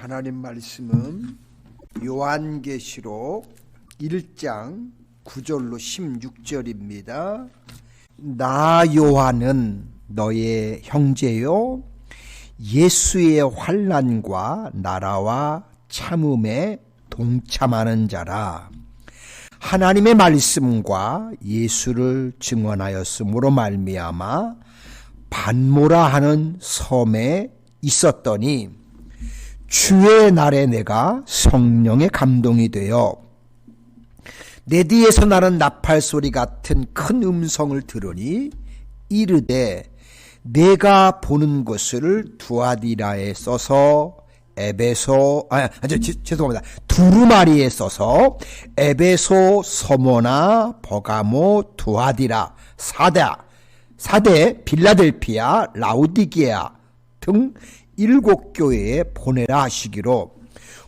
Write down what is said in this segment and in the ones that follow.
하나님 말씀은 요한계시록 1장 9절로 16절입니다. 나 요한은 너의 형제요 예수의 환난과 나라와 참음에 동참하는 자라. 하나님의 말씀과 예수를 증언하였으므로 말미암아 반모라 하는 섬에 있었더니 주의 날에 내가 성령의 감동이 되어 내 뒤에서 나는 나팔 소리 같은 큰 음성을 들으니 이르되 내가 보는 것을 두아디라에 써서 두루마리에 써서 에베소, 서모나, 버가모, 두아디라, 사대, 빌라델피아, 라우디게아 등 7교회에 보내라 하시기로,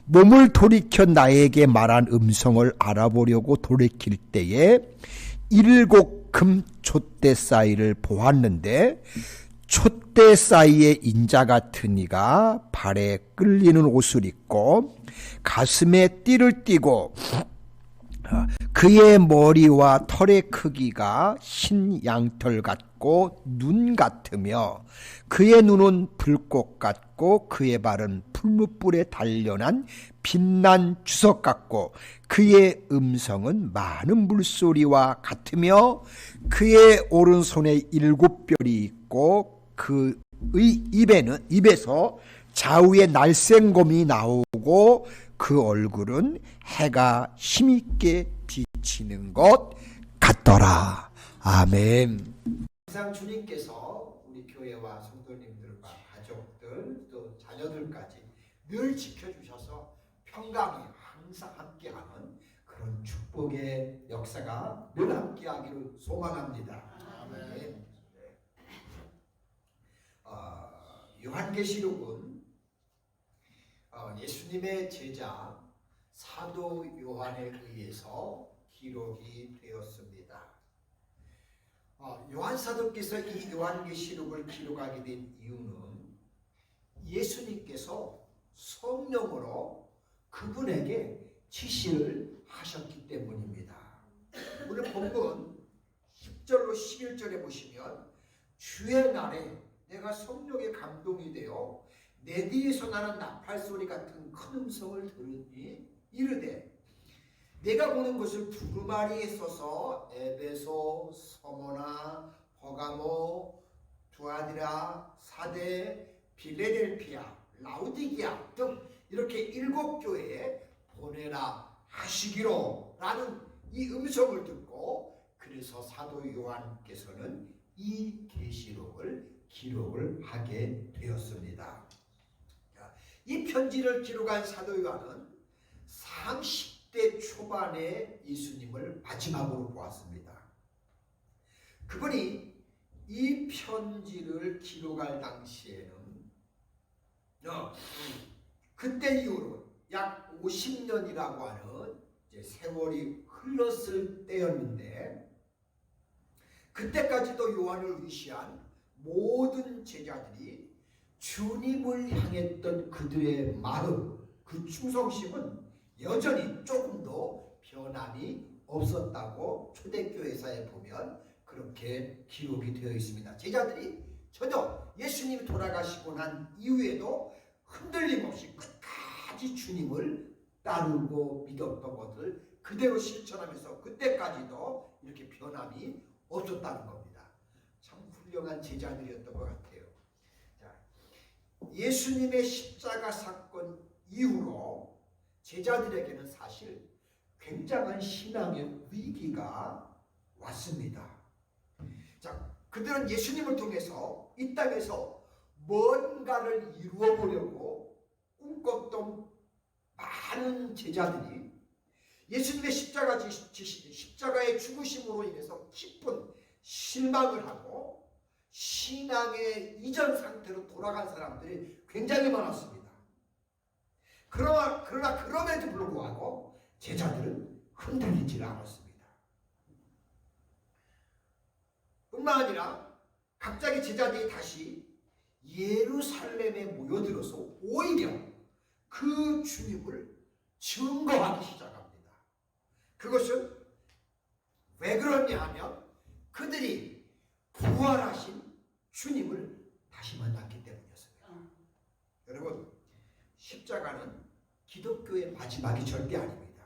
몸을 돌이켜 나에게 말한 음성을 알아보려고 돌이킬 때에 7 금 촛대 사이를 보았는데 촛대 사이에 인자 같은 이가 발에 끌리는 옷을 입고 가슴에 띠를 띠고 그의 머리와 털의 크기가 흰 양털 같고 눈 같으며 그의 눈은 불꽃 같고 그의 발은 풀무불에 단련한 빛난 주석 같고 그의 음성은 많은 물소리와 같으며 그의 오른손에 7뼈리 있고 그의 입에서 좌우에 날쌘곰이 나오고 그 얼굴은 해가 힘있게 비치는 것 같더라. 아멘. 항상 주님께서 우리 교회와 성도님들과 가족들 또 자녀들까지 늘 지켜주셔서 평강이 항상 함께하는 그런 축복의 역사가 늘 함께하기를 소망합니다. 아멘. 요한계시록은 예수님의 제자 사도 요한에 의해서 기록이 되었습니다. 요한 사도께서 이 요한계시록을 기록하게 된 이유는 예수님께서 성령으로 그분에게 지시를 하셨기 때문입니다. 오늘 본문 10절로 11절에 보시면 주의 날에 내가 성령의 감동이 되어 내 뒤에서 나는 나팔 소리 같은 큰 음성을 들으니 이르되 내가 보는 것을 두루마리에 써서 에베소, 서모나, 버가모, 두아디라, 사대, 빌라델피아, 라우디게아 등 이렇게 7교회에 보내라 하시기로 라는 이 음성을 듣고, 그래서 사도 요한께서는 이 계시록을 기록을 하게 되었습니다. 이 편지를 기록한 사도 요한은 30대 초반에 예수님을 마지막으로 보았습니다. 그분이 이 편지를 기록할 당시에는 그때 이후로 약 50년이라고 하는 세월이 흘렀을 때였는데, 그때까지도 요한을 위시한 모든 제자들이 주님을 향했던 그들의 마음, 그 충성심은 여전히 조금도 변함이 없었다고 초대교회사에 보면 그렇게 기록이 되어 있습니다. 제자들이 전혀 예수님이 돌아가시고 난 이후에도 흔들림 없이 끝까지 주님을 따르고 믿었던 것을 그대로 실천하면서 그때까지도 이렇게 변함이 없었다는 겁니다. 참 훌륭한 제자들이었던 것 같아요. 자, 예수님의 십자가 사건 이후로 제자들에게는 사실 굉장한 신앙의 위기가 왔습니다. 자, 그들은 예수님을 통해서 이 땅에서 뭔가를 이루어 보려고 꿈꿨던 많은 제자들이 예수님의 십자가의 죽으심으로 인해서 깊은 실망을 하고 신앙의 이전 상태로 돌아간 사람들이 굉장히 많았습니다. 그러나 그럼에도 불구하고 제자들은 흔들리지 않았습니다. 뿐만 아니라 갑자기 제자들이 다시 예루살렘에 모여들어서 오히려 그 주님을 증거하기 시작합니다. 그것은 왜 그러냐 하면 그들이 부활하신 주님을 다시 만났기 때문이었습니다. 여러분, 십자가는 기독교의 마지막이 절대 아닙니다.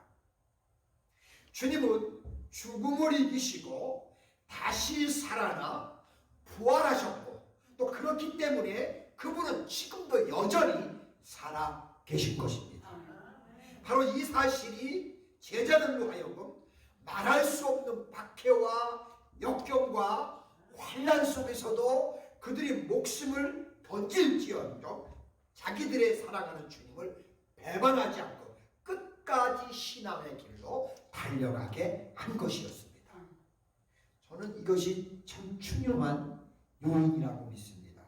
주님은 죽음을 이기시고 다시 살아나 부활하셨고, 또 그렇기 때문에 그분은 지금도 여전히 살아 계신 것입니다. 바로 이 사실이 제자들로 하여금 말할 수 없는 박해와 역경과 환난 속에서도 그들이 목숨을 던질지언정 자기들의 사랑하는 주님을 배반하지 않고 끝까지 신앙의 길로 달려가게 한 것이었습니다. 저는 이것이 참 중요한 요인이라고 믿습니다.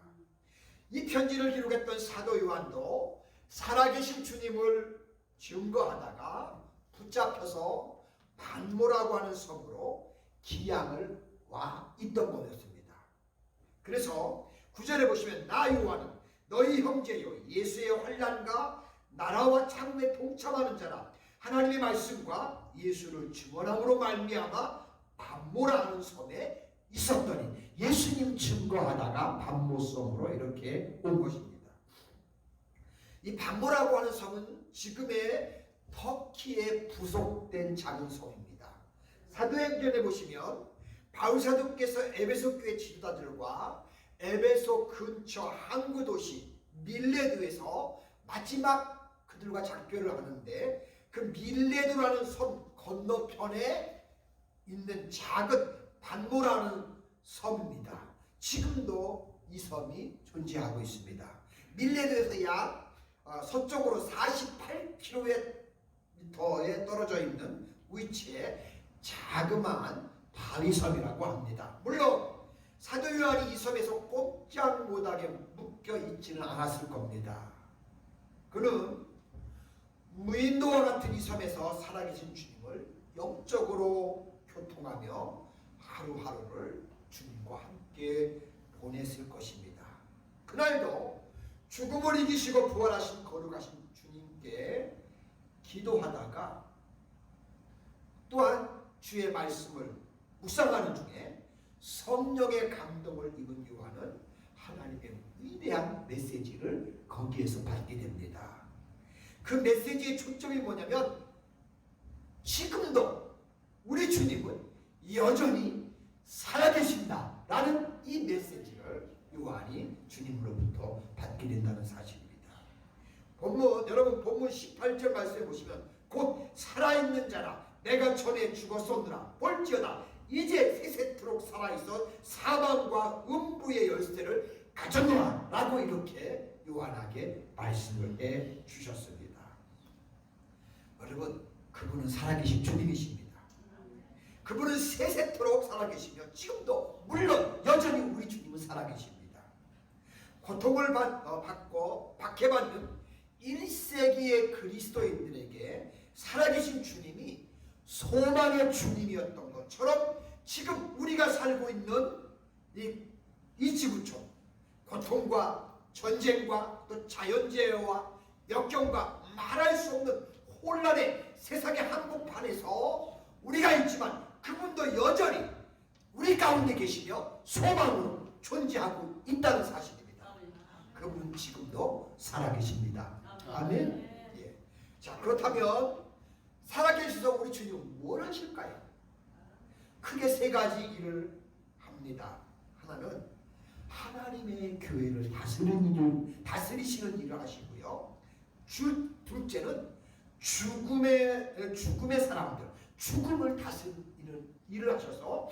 이 편지를 기록했던 사도 요한도 살아계신 주님을 증거하다가 붙잡혀서 반모라고 하는 섬으로 기양을 와 있던 거였습니다. 그래서 9절에 보시면 나 요한은 너희 형제요 예수의 환난과 나라와 창조에 동참하는 자라 하나님의 말씀과 예수를 증언함으로 말미암아 반모라 하는 섬에 있었더니 예수님 증거하다가 반모섬으로 이렇게 온 것입니다. 이 반모라고 하는 섬은 지금의 터키에 부속된 작은 섬입니다. 사도행전에 보시면 바울사도께서 에베소 교회 지도자들과 에베소 근처 항구 도시 밀레도에서 마지막 그들과 작별을 하는데 그 밀레도라는 섬 건너편에 있는 작은 반모라는 섬입니다. 지금도 이 섬이 존재하고 있습니다. 밀레도에서 약 서쪽으로 48km에 떨어져 있는 위치에 자그마한 바위섬이라고 합니다. 물론 사도 요한이 이 섬에서 꼼짝 못하게 묶여 있지는 않았을 겁니다. 그는 무인도와 같은 이 섬에서 살아계신 주님을 영적으로 교통하며 하루하루를 주님과 함께 보냈을 것입니다. 그날도 죽음을 이기시고 부활하신 거룩하신 주님께 기도하다가 또한 주의 말씀을 묵상하는 중에 성령의 감동을 입은 요한은 하나님의 위대한 메시지를 거기에서 받게 됩니다. 그 메시지의 초점이 뭐냐면 지금도 우리 주님은 여전히 살아계신다 라는 이 메시지를 요한이 주님으로부터 받게 된다는 사실입니다. 여러분 본문 18절 말씀에 보시면 곧 살아있는 자라 내가 전에 죽었었느라 볼지어다 이제 세세토록 살아있어 사망과 음부의 열쇠를 가졌노라 라고 이렇게 요한에게 말씀을 해 주셨습니다. 여러분, 그분은 살아계신 주님이십니다. 그분은 세세토록 살아계시며 지금도 물론 여전히 우리 주님은 살아계십니다. 고통을 받고 박해받는 1세기의 그리스도인들에게 살아계신 주님이 소망의 주님이었던 것처럼 지금 우리가 살고 있는 이 지구촌, 고통과 전쟁과 또 자연재해와 역경과 말할 수 없는 혼란의 세상의 한복판에서 우리가 있지만 그분도 여전히 우리 가운데 계시며 소망으로 존재하고 있다는 사실입니다. 그분은 지금도 살아계십니다. 아멘. 예. 자, 그렇다면 살아계셔서 우리 주님은 뭘 하실까요? 크게 세 가지 일을 합니다. 하나는 하나님의 교회를 다스리시는 일을 하시고요. 둘째는 죽음의 사람들, 죽음을 다스리는 일을 하셔서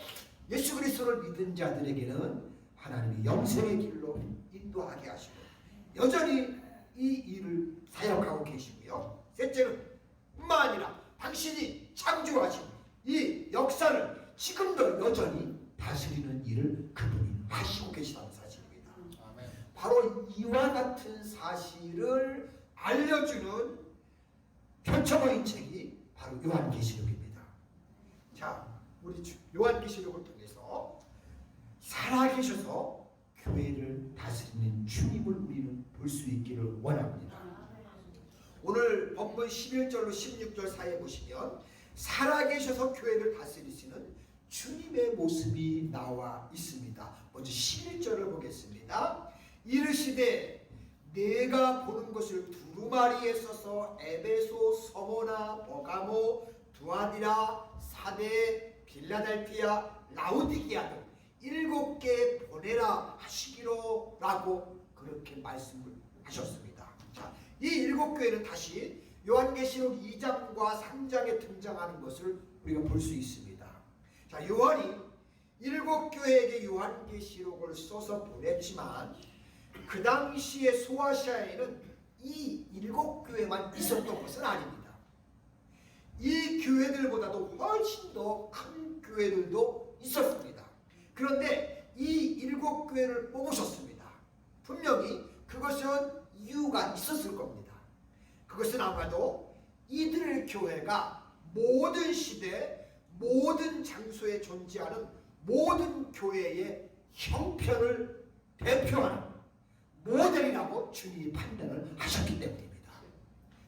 예수 그리스도를 믿은 자들에게는 하나님이 영생의 길로 인도하게 하시고 여전히 이 일을 사역하고 계시고요. 셋째는 뿐만 아니라 당신이 창조하신 이 역사를 지금도 여전히 다스리는 일을 그분이 하시고 계시다는 사실입니다. 아멘. 바로 이와 같은 사실을 알려주는 펼쳐보인 책이 바로 요한계시록입니다. 자, 우리 요한계시록을 통해서 살아계셔서 교회를 다스리는 주님을 우리는 볼 수 있기를 원합니다. 오늘 본문 11절로 16절 사이에 보시면 살아계셔서 교회를 다스리시는 주님의 모습이 나와 있습니다. 먼저 11절을 보겠습니다. 이르시되 내가 보는 것을 두루마리에 써서 에베소, 서모나, 버가모, 두아디라, 사데, 빌라델피아, 라우디게아 등 7개 보내라 하시기로 라고 그렇게 말씀을 하셨습니다. 자, 이 7교회는 다시 요한계시록 2장과 3장에 등장하는 것을 우리가 볼 수 있습니다. 자, 요한이 7교회에게 요한계시록을 써서 보냈지만 그 당시에 소아시아에는 이 7교회만 있었던 것은 아닙니다. 이 교회들보다도 훨씬 더 큰 교회들도 있었습니다. 그런데 이 7교회를 뽑으셨습니다. 분명히 그것은 이유가 있었을 겁니다. 그것은 아마도 이들의 교회가 모든 시대, 모든 장소에 존재하는 모든 교회의 형편을 대표하는 모델이라고 주님이 판단을 하셨기 때문입니다.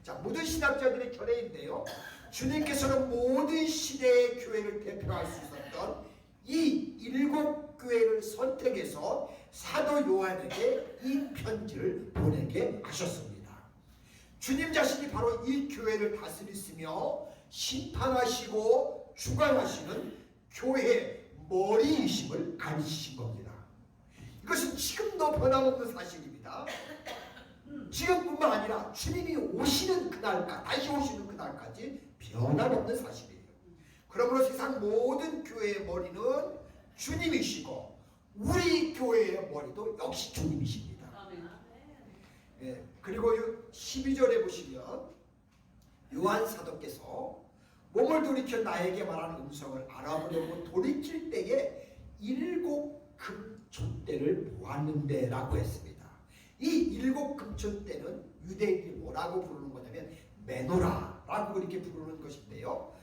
자, 모든 신학자들의 견해인데요, 주님께서는 모든 시대의 교회를 대표할 수 있었던 이 7교회를 선택해서 사도 요한에게 이 편지를 보내게 하셨습니다. 주님 자신이 바로 이 교회를 다스리시며 심판하시고 주관하시는 교회의 머리이심을 가르치신 겁니다. 이것은 지금도 변함없는 사실입니다. 지금뿐만 아니라 주님이 오시는 그날까지, 다시 오시는 그날까지 변함없는 사실이에요. 그러므로 세상 모든 교회의 머리는 주님이시고 우리 교회의 머리도 역시 주님이십니다. 예, 그리고 12절에 보시면 요한 사도께서 몸을 돌이켜 나에게 말하는 음성을 알아보려고 돌이킬 때에 7 금촛대를 보았는데 라고 했습니다. 이 7 금촛대는 유대인들이 뭐라고 부르는 거냐면 메노라라고 이렇게 부르는 것인데요,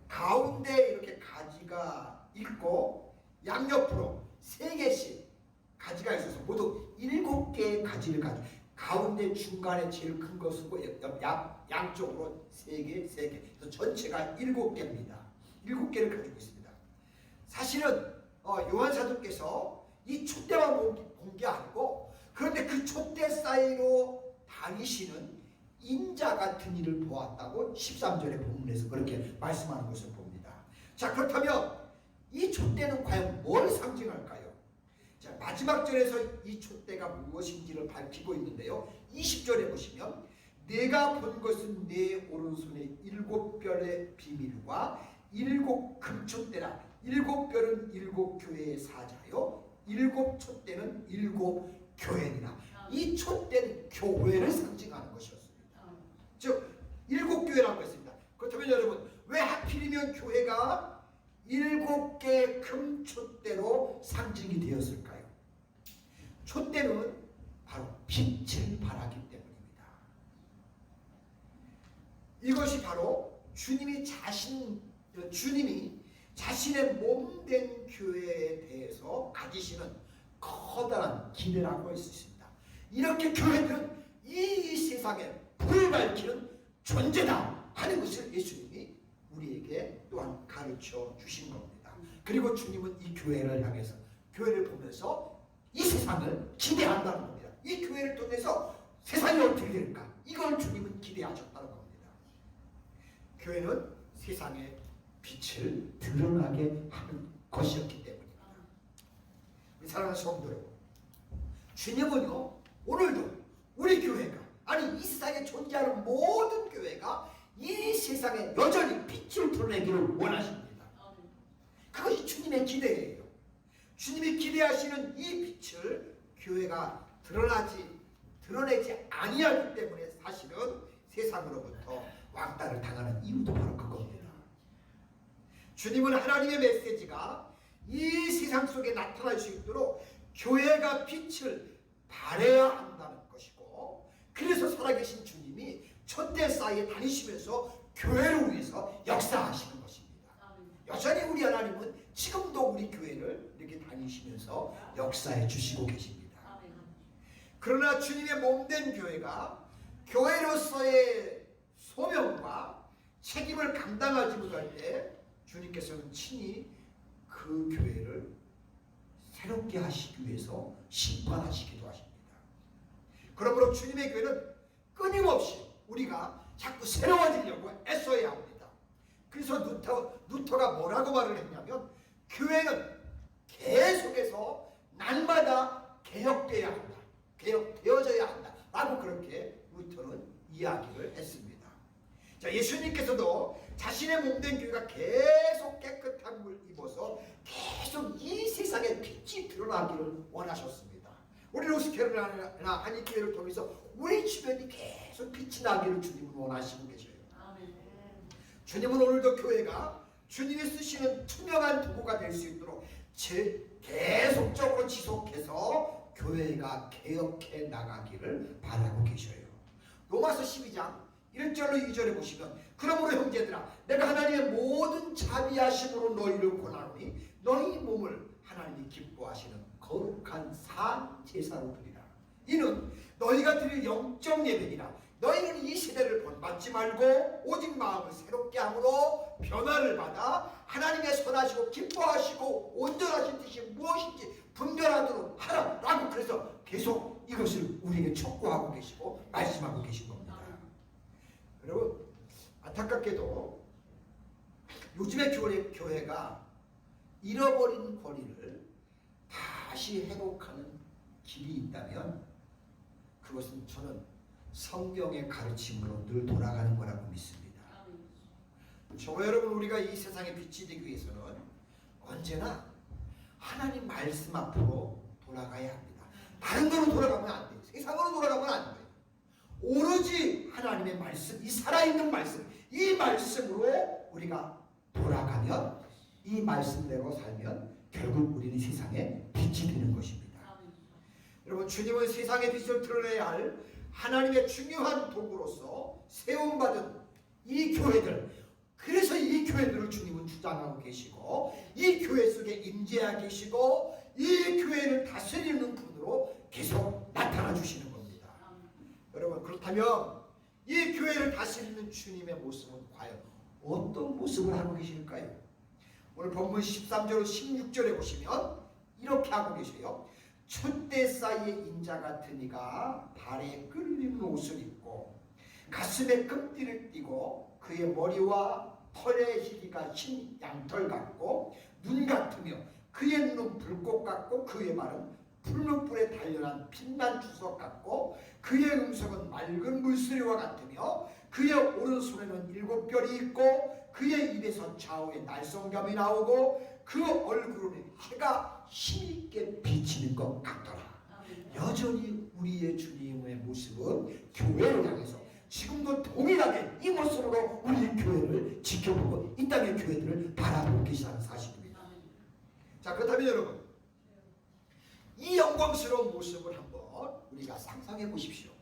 가운데 이렇게 가지가 있고 양옆으로 3개씩 가지가 있어서 모두 7개의 가지를 가지고 가운데 중간에 제일 큰 거 쓰고 양쪽으로 3개, 3개, 그래서 전체가 7개입니다. 7개를 가지고 있습니다. 사실은 요한 사도께서 이 촛대만 본 게 아니고, 그런데 그 촛대 사이로 다니시는 인자 같은 이를 보았다고 13절의 본문에서 그렇게 말씀하는 것을 봅니다. 자, 그렇다면 이 촛대는 과연 뭘 상징할까요? 자, 마지막 절에서 이 촛대가 무엇인지를 밝히고 있는데요, 20절에 보시면 내가 본 것은 내 오른손에 7별의 비밀과 7 금촛대라. 7별은 7교회의 사자요, 7 촛대는 7 교회니라. 이 촛대는 교회를 상징하는 것이었습니다. 즉 7교회라고 했습니다. 그렇다면 여러분, 왜 하필이면 교회가 7개의 금 촛대로 상징이 되었을까요? 촛대는 바로 빛을 발하기 때문입니다. 이것이 바로 주님이 자신의 몸된 교회에 대해서 가지시는 커다란 기대라고 할 수 있습니다. 이렇게 교회는 이 세상에 불을 밝히는 존재다 하는 것을 예수님이 우리에게 또한 가르쳐 주신 겁니다. 그리고 주님은 이 교회를 향해서, 교회를 보면서 이 세상을 기대한다는 겁니다. 이 교회를 통해서 세상이 어떻게 될까, 이걸 주님은 기대하셨다는 겁니다. 교회는 세상에 빛을 드러나게 하는 것이었기 때문입니다. 우리 사랑하는 성도 여러분, 주님은요, 오늘도 우리 교회가, 아니 이 세상에 존재하는 모든 교회가 이 세상에 여전히 빛을 드러내기를 원하십니다. 그것이 주님의 기대예요. 주님이 기대하시는 이 빛을 교회가 드러내지 아니하기 때문에 사실은 세상으로부터 왕따를 당하는 이유도 바로 그겁니다. 주님은 하나님의 메시지가 이 세상 속에 나타날 수 있도록 교회가 빛을 발해야 한다는 것이고, 그래서 살아계신 주님이 촛대 사이에 다니시면서 교회를 위해서 역사하시는 것입니다. 여전히 우리 하나님은 지금도 우리 교회를 이렇게 다니시면서 역사해 주시고 계십니다. 그러나 주님의 몸된 교회가 교회로서의 소명과 책임을 감당하지 못할 때 주님께서는 친히 그 교회를 새롭게 하시기 위해서 심판하시기도 하십니다. 그러므로 주님의 교회는 끊임없이 우리가 자꾸 새로워지려고 애써야 합니다. 그래서 루터가 뭐라고 말을 했냐면 교회는 계속해서 날마다 개혁되어야 한다. 개혁되어져야 한다. 라고 그렇게 루터는 이야기를 했습니다. 자, 예수님께서도 자신의 몸된 교회가 계속 깨끗한 물 입어서 계속 이 세상에 빛이 드러나기를 원하셨습니다. 우리 로스케르나 한인교회를 통해서 우리 주변이 계속 빛이 나기를 주님은 원하시고 계셔요. 주님은 오늘도 교회가 주님이 쓰시는 투명한 도구가 될 수 있도록 계속적으로 지속해서 교회가 개혁해 나가기를 바라고 계셔요. 로마서 12장 1절로 2절에 보시면 그러므로 형제들아 내가 하나님의 모든 자비하심으로 너희를 권하노니 너희 몸을 하나님이 기뻐하시는 거룩한 산 제사로 드리라. 이는 너희가 드릴 영적 예배니라. 너희는 이 시대를 본받지 말고 오직 마음을 새롭게 함으로 변화를 받아 하나님의 선하시고 기뻐하시고 온전하신 뜻이 무엇인지 분별하도록 하라. 라고 그래서 계속 이것을 우리에게 촉구하고 계시고 말씀하고 계신 겁니다. 여러분 안타깝게도 요즘의 교회가 잃어버린 권위를 다시 회복하는 길이 있다면 그것은 저는 성경의 가르침으로 늘 돌아가는 거라고 믿습니다. 저와 여러분 우리가 이 세상에 빛이 되기 위해서는 언제나 하나님 말씀 앞으로 돌아가야 합니다. 다른 데로 돌아가면 안 돼요. 세상으로 돌아가면 안 돼요. 오로지 하나님의 말씀, 이 살아있는 말씀, 이 말씀으로 우리가 돌아가면 이 말씀대로 살면 결국 우리는 세상에 빛이 되는 것입니다. 여러분 주님은 세상의 빛을 드러내야 할 하나님의 중요한 도구로서 세움받은 이 교회들, 그래서 이 교회들을 주님은 주장하고 계시고 이 교회 속에 임재하 계시고 이 교회를 다스리는 분으로 계속 나타나 주시는 겁니다. 여러분 그렇다면 이 교회를 다스리는 주님의 모습은 과연 어떤 모습을 하고 계실까요? 오늘 본문 13절 16절에 보시면 이렇게 하고 계세요. 촛대 사이에 인자 같은 이가 발에 끌리는 옷을 입고 가슴에 금띠를 띠고 그의 머리와 털의 희기가 흰 양털 같고 눈 같으며 그의 눈은 불꽃 같고 그의 말은 풀무불에 단련한 빛난 주석 같고 그의 음성은 맑은 물소리와 같으며 그의 오른손에는 7별이 있고 그의 입에서 좌우에 날성감이 나오고 그 얼굴은 해가 힘있게 비치는 것 같더라. 여전히 우리의 주님의 모습은 교회를 향해서 지금도 동일하게 이 모습으로 우리의 교회를 지켜보고 이 땅의 교회들을 바라보고 계시다는 사실입니다. 자 그렇다면 여러분 이 영광스러운 모습을 한번 우리가 상상해 보십시오.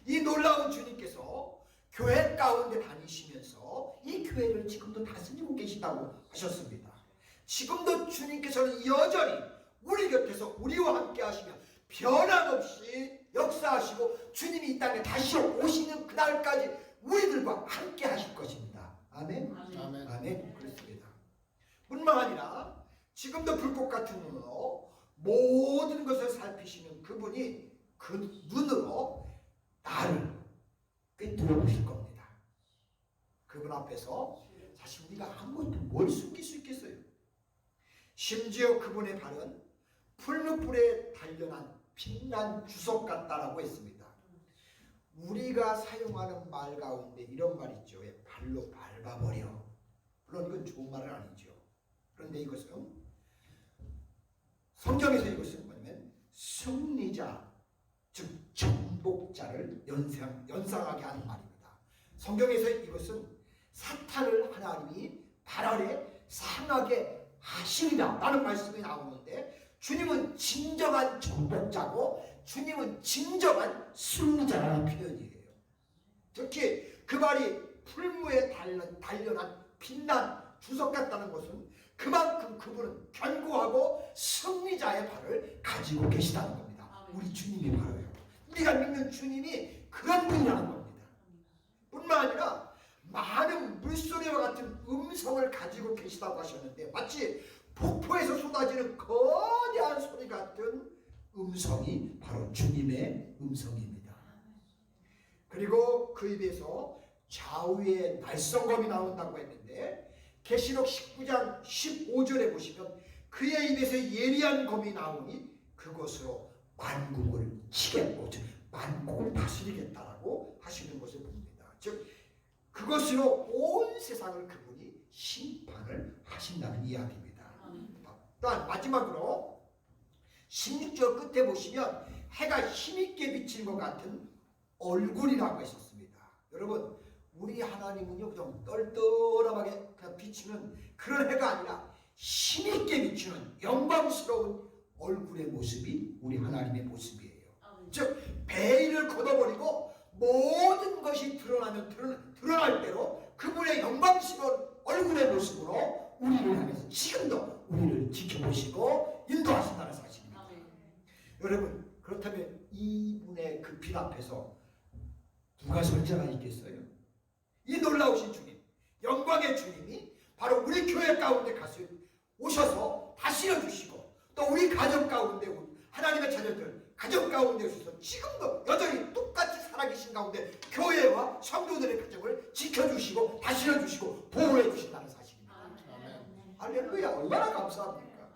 이 놀라운 주님께서 교회 가운데 다니시면서 이 교회를 지금도 다스리고 계시다고 하셨습니다. 지금도 주님께서는 여전히 우리 곁에서 우리와 함께 하시며 변함없이 역사하시고 주님이 이 땅에 다시 오시는 그날까지 우리들과 함께 하실 것입니다. 아멘? 아멘. 아멘. 그렇습니다. 뿐만 아니라 지금도 불꽃 같은 눈으로 모든 것을 살피시는 그분이 그 눈으로 나를 꿰뚫어 보실 겁니다. 그분 앞에서 사실 우리가 아무것도 뭘 숨길 수 있겠어요. 심지어 그분의 발은 풀무불에 단련한 빛난 주석 같다라고 했습니다. 우리가 사용하는 말 가운데 이런 말 있죠. 발로 밟아버려. 물론 이건 좋은 말은 아니죠. 그런데 이것은 성경에서 이것은 뭐냐면 승리자, 즉 정복자를 연상하게 하는 말입니다. 성경에서 이것은 사탄을 하나님이 발 아래 상하게 하시리라 라는 말씀이 나오는데 주님은 진정한 정복자고 주님은 진정한 승리자라는 표현이에요. 특히 그 발이 풀무에 단련한 빛난 주석 같다는 것은 그만큼 그분은 견고하고 승리자의 발을 가지고 계시다는 겁니다. 우리 주님이 바로요. 우리가 믿는 주님이 그런 분이라는 겁니다. 뿐만 뿐만 아니라 많은 물소리와 같은 음성을 가지고 계시다고 하셨는데, 마치 폭포에서 쏟아지는 거대한 소리 같은 음성이 바로 주님의 음성입니다. 그리고 그 입에서 좌우에 날성검이 나온다고 했는데, 계시록 19장 15절에 보시면 그의 입에서 예리한 검이 나오니 그것으로 만국을 치겠고, 즉 만국을 다스리겠다라고 하시는 것을 봅니다. 즉 그것으로 온 세상을 그분이 심판을 하신다는 이야기입니다. 또한 마지막으로 16절 끝에 보시면 해가 힘있게 비치는 것 같은 얼굴이라고 했었습니다. 여러분, 우리 하나님은요 그냥 떨떠름하게 그냥 비치는 그런 해가 아니라 힘있게 비치는 영광스러운 얼굴의 모습이 우리 하나님의 모습이에요. 즉 베일을 걷어버리고 모든 것이 드러날 대로 그분의 영광스러운 얼굴의 모습으로 우리를 향해서 지금도 우리를 지켜보시고 인도하신다는 사실입니다. 여러분, 그렇다면 이분의 그 빛 앞에서 누가 설자가 있겠어요? 이 놀라우신 주님, 영광의 주님이 바로 우리 교회 가운데 오셔서 다스려 주시고, 또 우리 가정 가운데 하나님의 자녀들 가정 가운데 오셔서 지금도 여전히 똑같이 살아계신 가운데 교회와 성도들의 가정을 지켜주시고 다스려 주시고 보호해 주신다는 사실입니다. 할렐루야, 얼마나 감사합니까?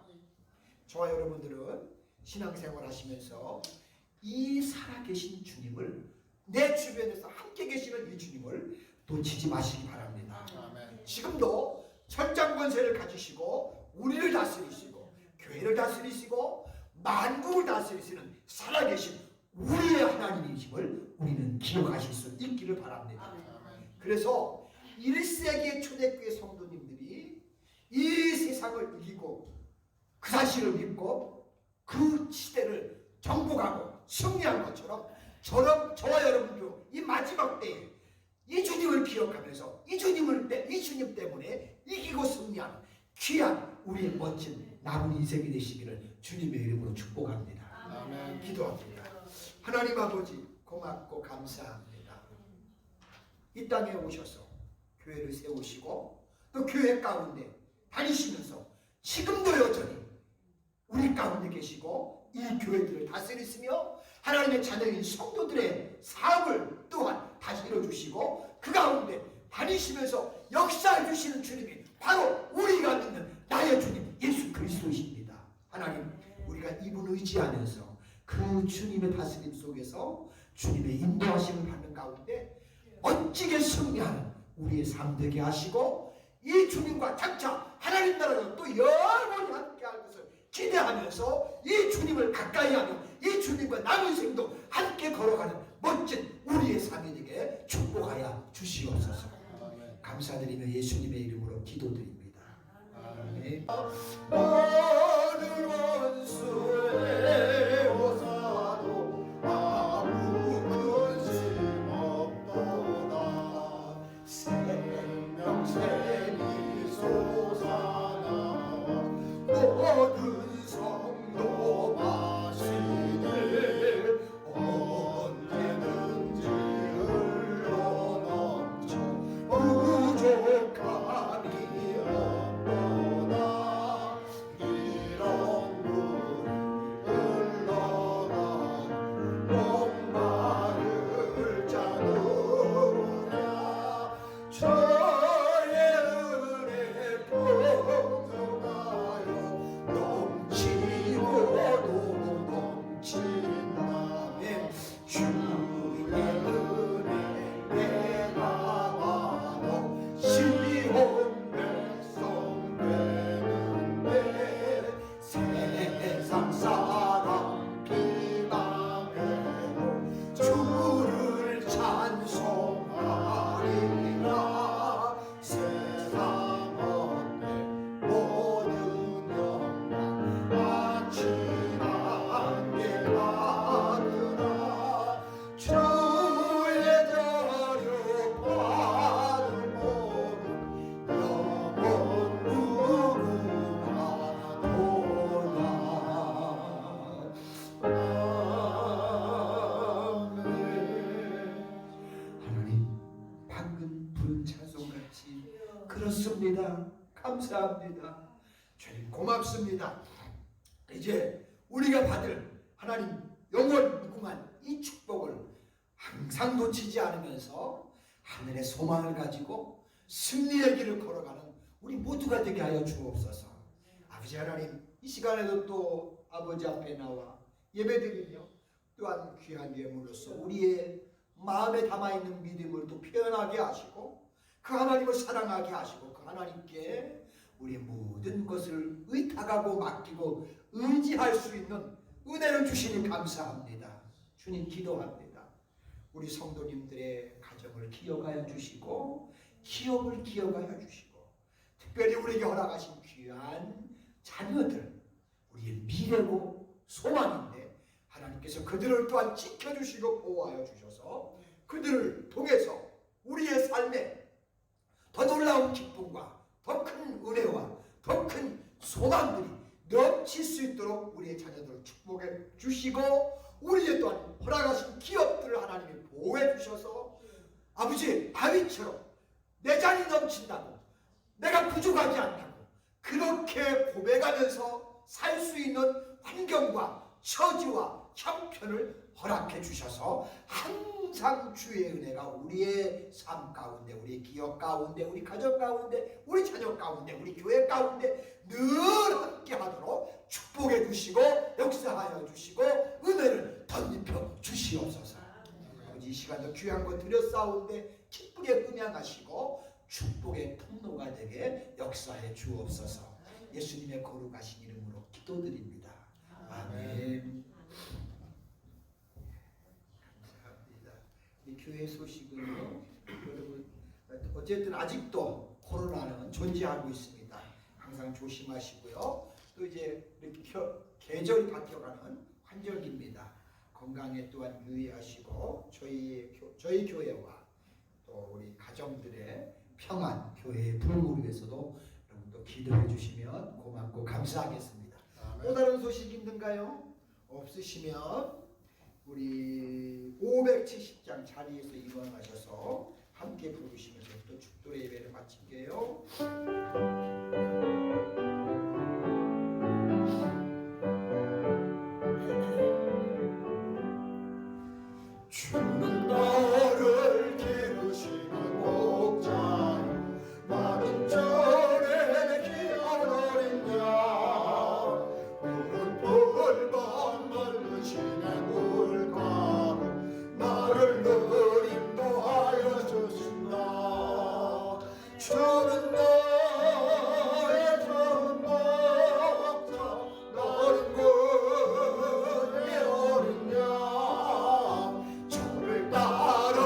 저와 여러분들은 신앙생활 하시면서 이 살아계신 주님을, 내 주변에서 함께 계시는 이 주님을 놓치지 마시기 바랍니다. 지금도 천장 권세를 가지시고 우리를 다스리시고 교회를 다스리시고 만국을 다스리시는 살아계신 우리의 하나님이심을 우리는 기억하실 수 있기를 바랍니다. 그래서 1세기의 초대교회 성도님들이 이 세상을 이기고 그 사실을 믿고 그 시대를 정복하고 승리한 것처럼 저와 여러분도 이 마지막 때에 이 주님을 기억하면서 이 주님 때문에 이기고 승리하는 귀한 우리의 멋진 남은 인생이 되시기를 주님의 이름으로 축복합니다. 아멘. 기도합니다. 하나님 아버지, 고맙고 감사합니다. 이 땅에 오셔서 교회를 세우시고 또 교회 가운데 다니시면서 지금도 여전히 우리 가운데 계시고 이 교회들을 다스리시며 하나님의 자녀인 성도들의 삶을 또한 다시 이뤄주시고 그 가운데 다니시면서 역사해 주시는 주님이 바로 우리가 믿는 나의 주님 예수 그리스도이십니다. 하나님, 우리가 이분을 의지하면서 그 주님의 다스림 속에서 주님의 인도하심을 받는 가운데 멋지게 승리하는 우리의 삶 되게 하시고 이 주님과 장차 하나님 나라가 또 영원히 함께 할 것을 기대하면서 이 주님을 가까이 하며 이 주님과 남은 생도 함께 걸어가는 멋진 우리의 삶이 되게 축복하여 주시옵소서. 감사드리며 예수님의 이름으로 기도드립니다. 아멘. 모든 원수의 오사도 아무 근심 없도다. 생명샘이 솟아나와 모든 성도 마시되 언제든지 흘러넘쳐 부족함이 없도다. 이런 물 감사합니다. 주님 고맙습니다. 이제 우리가 받을 하나님 영원 무궁한 이 축복을 항상 놓치지 않으면서 하늘의 소망을 가지고 승리의 길을 걸어가는 우리 모두가 되게 하여 주옵소서. 아버지 하나님, 이 시간에도 또 아버지 앞에 나와 예배드리며 또한 귀한 예물로서 우리의 마음에 담아있는 믿음을 또 표현하게 하시고 그 하나님을 사랑하게 하시고 그 하나님께 우리의 모든 것을 의탁하고 맡기고 의지할 수 있는 은혜를 주시니 감사합니다. 주님 기도합니다. 우리 성도님들의 가정을 기억하여 주시고 기업을 기억하여 주시고 특별히 우리에게 허락하신 귀한 자녀들, 우리의 미래고 소망인데 하나님께서 그들을 또한 지켜주시고 보호하여 주셔서 그들을 통해서 우리의 삶에 더 놀라운 기쁨과 더 큰 은혜와 더 큰 소망들이 넘칠 수 있도록 우리의 자녀들을 축복해 주시고 우리의 또한 허락하신 기업들을 하나님이 보호해 주셔서 아버지 다윗처럼 내 잔이 넘친다고 내가 부족하지 않다고 그렇게 고백하면서 살 수 있는 환경과 처지와 형편을 허락해 주셔서 항상 주의 은혜가 우리의 삶 가운데 우리의 기업 가운데 우리 가정 가운데 우리 자녀 가운데 우리 교회 가운데 늘 함께 하도록 축복해 주시고 역사하여 주시고 은혜를 덧입혀 주시옵소서. 아버지 이 시간도 귀한 것 드렸사온데 기쁘게 음양하시고 축복의 통로가 되게 역사해 주옵소서. 예수님의 거룩하신 이름으로 기도드립니다. 아멘. 감사합니다. 이 교회 소식은요, 여러분 어쨌든 아직도 코로나는 존재하고 있습니다. 항상 조심하시고요. 또 이제 이렇게 계절이 바뀌어가는 환절기입니다. 건강에 또한 유의하시고 저희 교회와 또 우리 가정들의 평안, 교회의 부흥을 위해서도 여러분도 기도해 주시면 고맙고 감사하겠습니다. 또 다른 소식 있는가요? 없으시면 우리 570장 자리에서 일어나셔서 함께 부르시면서 또 축도의 예배를 마칠게요. 주는 너를 기르시는 목자 많은 절에 귀한 어린 양 푸른 풀밭 말르시는 물가로 나를 늘 인도하여 주신다. 주는 너의 좋은 목자 너는 그의 어린 양 저를 따라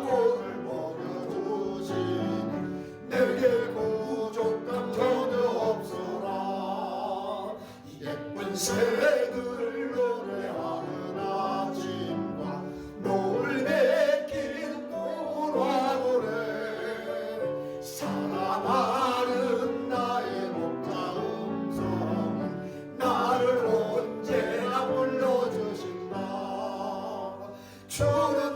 꼴을 먹여주시니 내게 부족함 전혀 없어라. 이 예쁜 새들 노래하는 아침과 노을 맺기는 꿀화고래 사랑하는 나의 목자 음성이 나를 언제나 불러주신다. 주는